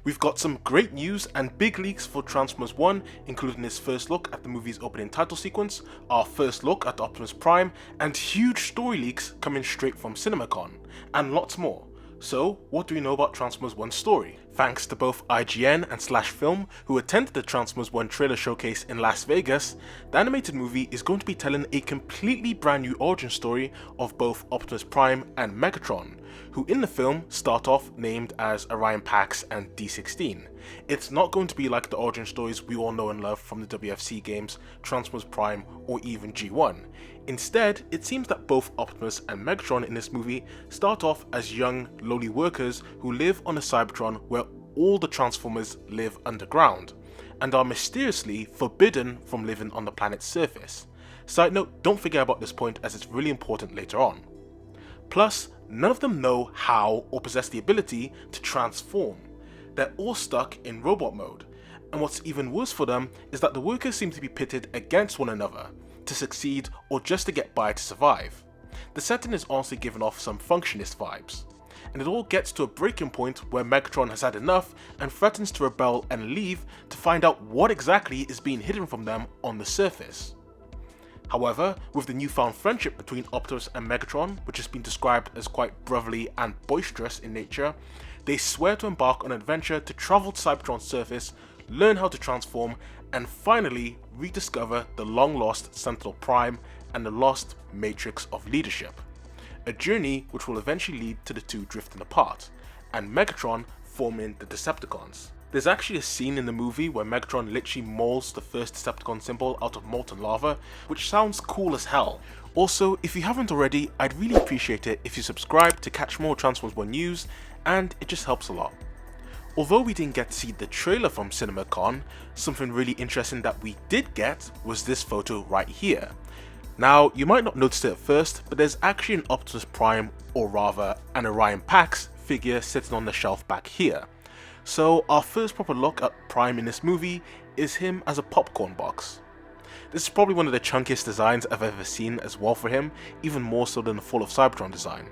We've got some great news and big leaks for Transformers 1, including his first look at the movie's opening title sequence, our first look at Optimus Prime, and huge story leaks coming straight from CinemaCon, and lots more. So, what do we know about Transformers 1's story? Thanks to both IGN and Slash Film, who attended the Transformers 1 trailer showcase in Las Vegas, the animated movie is going to be telling a completely brand new origin story of both Optimus Prime and Megatron, who in the film start off named as Orion Pax and D16. It's not going to be like the origin stories we all know and love from the WFC games, Transformers Prime, or even G1. Instead, it seems that both Optimus and Megatron in this movie start off as young, lowly workers who live on a Cybertron where all the Transformers live underground, and are mysteriously forbidden from living on the planet's surface. Side note, don't forget about this point as it's really important later on. Plus, none of them know how or possess the ability to transform. They're all stuck in robot mode, and what's even worse for them is that the workers seem to be pitted against one another, to succeed or just to get by to survive. The setting is honestly giving off some functionist vibes, and it all gets to a breaking point where Megatron has had enough and threatens to rebel and leave to find out what exactly is being hidden from them on the surface. However, with the newfound friendship between Optimus and Megatron, which has been described as quite brotherly and boisterous in nature, they swear to embark on an adventure to travel to Cybertron's surface, learn how to transform, and finally rediscover the long-lost Sentinel Prime and the lost Matrix of Leadership. A journey which will eventually lead to the two drifting apart, and Megatron forming the Decepticons. There's actually a scene in the movie where Megatron literally molds the first Decepticon symbol out of molten lava, which sounds cool as hell. Also, if you haven't already, I'd really appreciate it if you subscribe to catch more Transformers 1 news, and it just helps a lot. Although we didn't get to see the trailer from CinemaCon, something really interesting that we did get was this photo right here. Now, you might not notice it at first, but there's actually an Optimus Prime, or rather an Orion Pax figure sitting on the shelf back here. So our first proper look at Prime in this movie is him as a popcorn box. This is probably one of the chunkiest designs I've ever seen as well for him, even more so than the Fall of Cybertron design.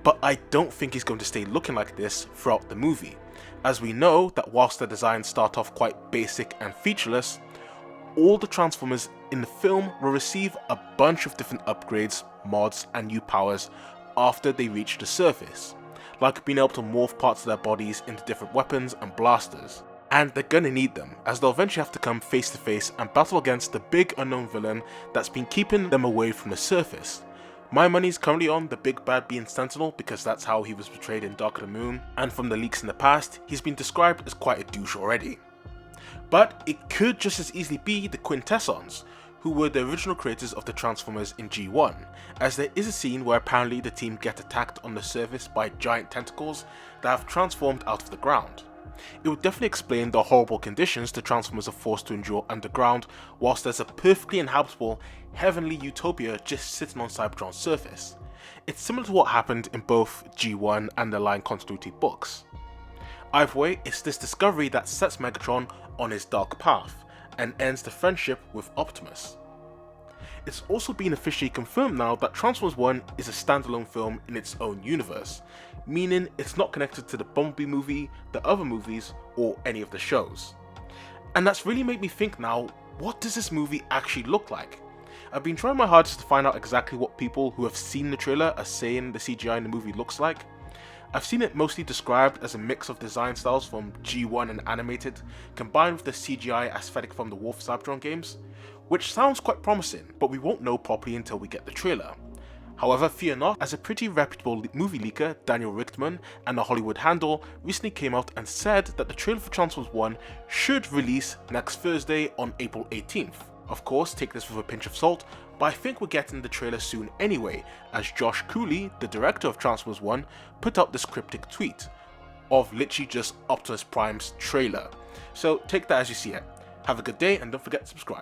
But I don't think he's going to stay looking like this throughout the movie, as we know that whilst the designs start off quite basic and featureless, all the Transformers in the film will receive a bunch of different upgrades, mods and new powers after they reach the surface, like being able to morph parts of their bodies into different weapons and blasters. And they're gonna need them, as they'll eventually have to come face to face and battle against the big unknown villain that's been keeping them away from the surface. My money's currently on the big bad being Sentinel, because that's how he was portrayed in Dark of the Moon, and from the leaks in the past, he's been described as quite a douche already. But it could just as easily be the Quintessons, who were the original creators of the Transformers in G1, as there is a scene where apparently the team get attacked on the surface by giant tentacles that have transformed out of the ground. It would definitely explain the horrible conditions the Transformers are forced to endure underground, whilst there's a perfectly inhabitable, heavenly utopia just sitting on Cybertron's surface. It's similar to what happened in both G1 and the Line continuity books. Either way, it's this discovery that sets Megatron on his dark path, and ends the friendship with Optimus. It's also been officially confirmed now that Transformers 1 is a standalone film in its own universe, meaning it's not connected to the Bumblebee movie, the other movies, or any of the shows. And that's really made me think now, what does this movie actually look like? I've been trying my hardest to find out exactly what people who have seen the trailer are saying the CGI in the movie looks like. I've seen it mostly described as a mix of design styles from G1 and animated, combined with the CGI aesthetic from the Wolf Cybertron games, which sounds quite promising, but we won't know properly until we get the trailer. However, fear not, as a pretty reputable movie leaker, Daniel Richtman, and The Hollywood Handle recently came out and said that the trailer for Transformers 1 should release next Thursday on April 18th. Of course, take this with a pinch of salt, but I think we're getting the trailer soon anyway, as Josh Cooley, the director of Transformers 1, put out this cryptic tweet of literally just Optimus Prime's trailer. So take that as you see it. Have a good day and don't forget to subscribe.